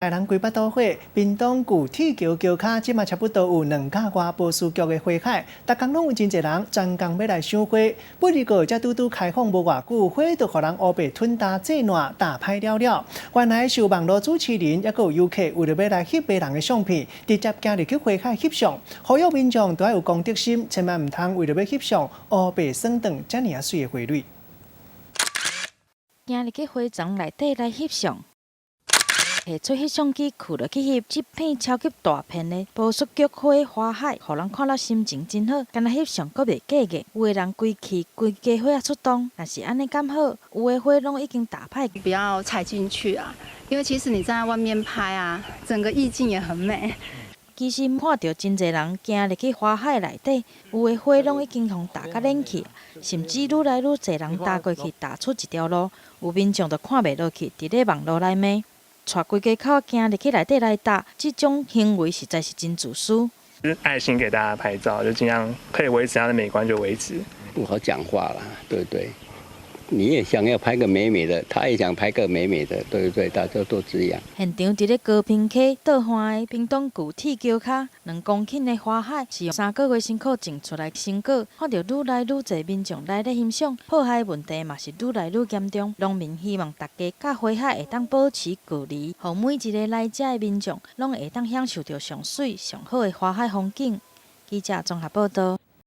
台南规北都会，屏东古铁桥桥卡，即嘛差不多有2架外保书局的花海，逐工拢有真侪人专工要来赏花。不过才拄拄开放无偌久，花就互人乌白吞大制烂，大歹了了。原来是有网络主持人，还有游客为了要来翕别人的相片，直接行入去花海翕相。呼吁民众都要有公德心，千万唔通为了要翕相，乌白耍断遮尔水的花蕊。行入去花丛内底来翕相。摕出翕相机，去落去翕这片超级大片的宝石菊花海，互人看了心情真好。敢若翕相阁袂过瘾，有的人规气规家花啊出动，但是安尼刚好，有的花拢已经打败。不要踩进去啊，因为其实你站在外面拍啊，整个意境也很美。其实看到真侪人行入去花海内底，有的花拢已经互打甲冷去，甚至愈来愈侪人踏过去，踏出一条路，有民众就看袂落去，伫咧网络内骂。带规家口行入去内底来搭，这种行为实在是真自私。就是爱心给大家拍照，就尽量可以维持它的美观就维持。不好讲话啦，对不对？你也想要拍个美美的，他也想拍个美美的，对不对？大家都这样。现场伫咧高屏溪倒岸的屏东旧铁桥卡，2公顷的花海是用3个月辛苦种出来的成果。看到愈来愈侪民众来咧欣赏，破坏问题嘛是愈来愈严重。农民希望大家甲花海会当保持距离，互每一个来遮的民众拢会当享受到上水上好的花海风景。记者综合报道。